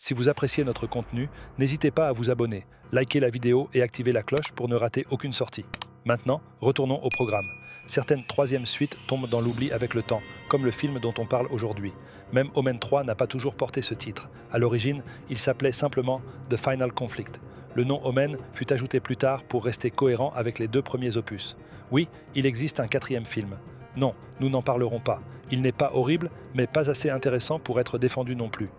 Si vous appréciez notre contenu, n'hésitez pas à vous abonner, liker la vidéo et activer la cloche pour ne rater aucune sortie. Maintenant, retournons au programme. Certaines troisièmes suites tombent dans l'oubli avec le temps, comme le film dont on parle aujourd'hui. Même Omen 3 n'a pas toujours porté ce titre. À l'origine, il s'appelait simplement The Final Conflict. Le nom Omen fut ajouté plus tard pour rester cohérent avec les deux premiers opus. Oui, il existe un quatrième film. Non, nous n'en parlerons pas. Il n'est pas horrible, mais pas assez intéressant pour être défendu non plus.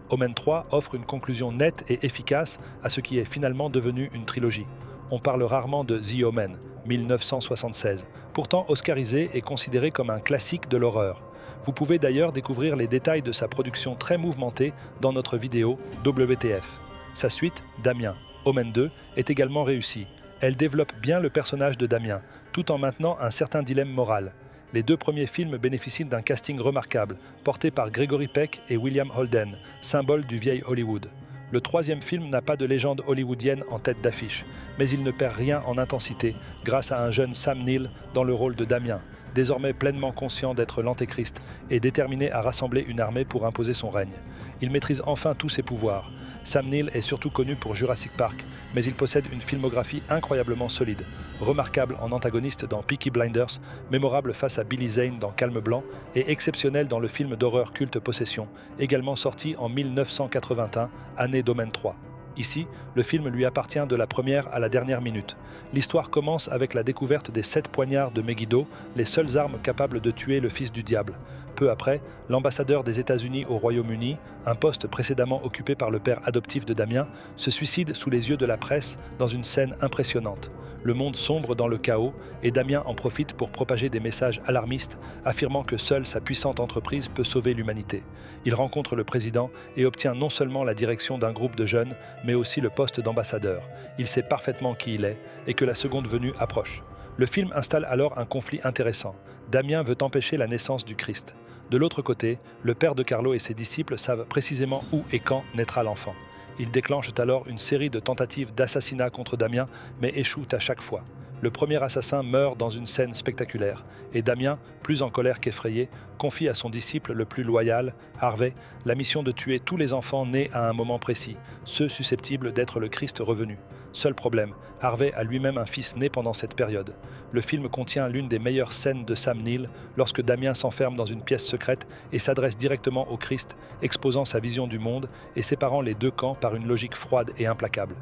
Omen 3 offre une conclusion nette et efficace à ce qui est finalement devenu une trilogie. On parle rarement de The Omen, 1976, pourtant oscarisé et considéré comme un classique de l'horreur. Vous pouvez d'ailleurs découvrir les détails de sa production très mouvementée dans notre vidéo WTF. Sa suite, Damien, Omen 2, est également réussie. Elle développe bien le personnage de Damien, tout en maintenant un certain dilemme moral. Les deux premiers films bénéficient d'un casting remarquable, porté par Gregory Peck et William Holden, symbole du vieil Hollywood. Le troisième film n'a pas de légende hollywoodienne en tête d'affiche, mais il ne perd rien en intensité grâce à un jeune Sam Neill dans le rôle de Damien, désormais pleinement conscient d'être l'Antéchrist et déterminé à rassembler une armée pour imposer son règne. Il maîtrise enfin tous ses pouvoirs. Sam Neill est surtout connu pour Jurassic Park, mais il possède une filmographie incroyablement solide. Remarquable en antagoniste dans Peaky Blinders, mémorable face à Billy Zane dans Calme Blanc et exceptionnel dans le film d'horreur culte Possession, également sorti en 1981, année d'Omen 3. Ici, le film lui appartient de la première à la dernière minute. L'histoire commence avec la découverte des 7 poignards de Megiddo, les seules armes capables de tuer le fils du diable. Peu après, l'ambassadeur des États-Unis au Royaume-Uni, un poste précédemment occupé par le père adoptif de Damien, se suicide sous les yeux de la presse dans une scène impressionnante. Le monde sombre dans le chaos et Damien en profite pour propager des messages alarmistes affirmant que seule sa puissante entreprise peut sauver l'humanité. Il rencontre le président et obtient non seulement la direction d'un groupe de jeunes, mais aussi le poste d'ambassadeur. Il sait parfaitement qui il est et que la seconde venue approche. Le film installe alors un conflit intéressant. Damien veut empêcher la naissance du Christ. De l'autre côté, le père de Carlo et ses disciples savent précisément où et quand naîtra l'enfant. Ils déclenchent alors une série de tentatives d'assassinat contre Damien, mais échouent à chaque fois. Le premier assassin meurt dans une scène spectaculaire, et Damien, plus en colère qu'effrayé, confie à son disciple le plus loyal, Harvey, la mission de tuer tous les enfants nés à un moment précis, ceux susceptibles d'être le Christ revenu. Seul problème, Harvey a lui-même un fils né pendant cette période. Le film contient l'une des meilleures scènes de Sam Neill lorsque Damien s'enferme dans une pièce secrète et s'adresse directement au Christ, exposant sa vision du monde et séparant les deux camps par une logique froide et implacable.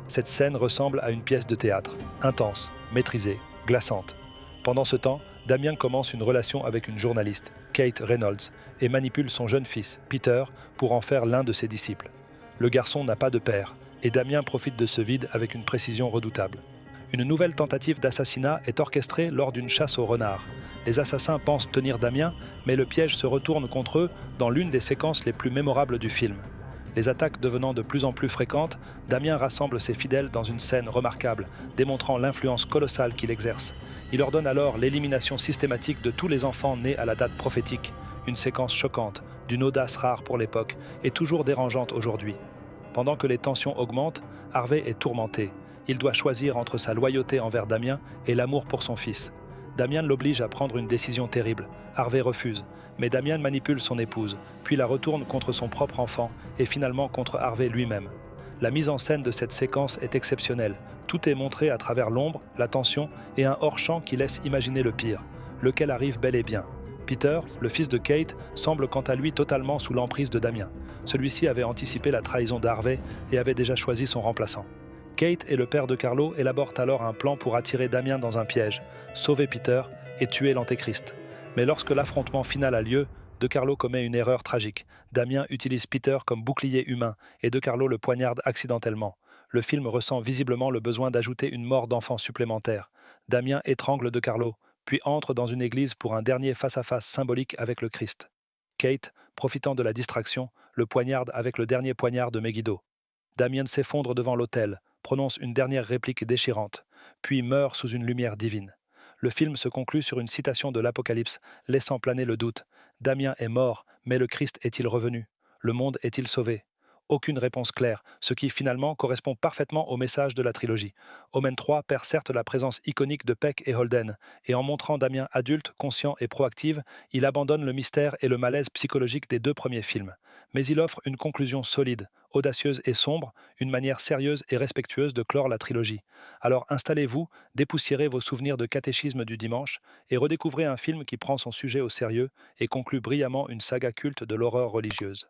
Cette scène ressemble à une pièce de théâtre, intense, maîtrisée, glaçante. Pendant ce temps, Damien commence une relation avec une journaliste, Kate Reynolds, et manipule son jeune fils, Peter, pour en faire l'un de ses disciples. Le garçon n'a pas de père, et Damien profite de ce vide avec une précision redoutable. Une nouvelle tentative d'assassinat est orchestrée lors d'une chasse aux renards. Les assassins pensent tenir Damien, mais le piège se retourne contre eux dans l'une des séquences les plus mémorables du film. Les attaques devenant de plus en plus fréquentes, Damien rassemble ses fidèles dans une scène remarquable, démontrant l'influence colossale qu'il exerce. Il ordonne alors l'élimination systématique de tous les enfants nés à la date prophétique, une séquence choquante, d'une audace rare pour l'époque et toujours dérangeante aujourd'hui. Pendant que les tensions augmentent, Harvey est tourmenté. Il doit choisir entre sa loyauté envers Damien et l'amour pour son fils. Damien l'oblige à prendre une décision terrible. Harvey refuse, mais Damien manipule son épouse, puis la retourne contre son propre enfant et finalement contre Harvey lui-même. La mise en scène de cette séquence est exceptionnelle. Tout est montré à travers l'ombre, la tension et un hors-champ qui laisse imaginer le pire, lequel arrive bel et bien. Peter, le fils de Kate, semble quant à lui totalement sous l'emprise de Damien. Celui-ci avait anticipé la trahison d'Harvey et avait déjà choisi son remplaçant. Kate et le père de Carlo élaborent alors un plan pour attirer Damien dans un piège, sauver Peter et tuer l'Antéchrist. Mais lorsque l'affrontement final a lieu, De Carlo commet une erreur tragique. Damien utilise Peter comme bouclier humain et De Carlo le poignarde accidentellement. Le film ressent visiblement le besoin d'ajouter une mort d'enfant supplémentaire. Damien étrangle De Carlo, puis entre dans une église pour un dernier face-à-face symbolique avec le Christ. Kate, profitant de la distraction, le poignarde avec le dernier poignard de Megiddo. Damien s'effondre devant l'autel, prononce une dernière réplique déchirante, puis meurt sous une lumière divine. Le film se conclut sur une citation de l'Apocalypse, laissant planer le doute. Damien est mort, mais le Christ est-il revenu? Le monde est-il sauvé? aucune réponse claire, ce qui finalement correspond parfaitement au message de la trilogie. Omen 3 perd certes la présence iconique de Peck et Holden, et en montrant Damien adulte, conscient et proactif, il abandonne le mystère et le malaise psychologique des deux premiers films. Mais il offre une conclusion solide, audacieuse et sombre, une manière sérieuse et respectueuse de clore la trilogie. Alors installez-vous, dépoussiérez vos souvenirs de catéchisme du dimanche et redécouvrez un film qui prend son sujet au sérieux et conclut brillamment une saga culte de l'horreur religieuse.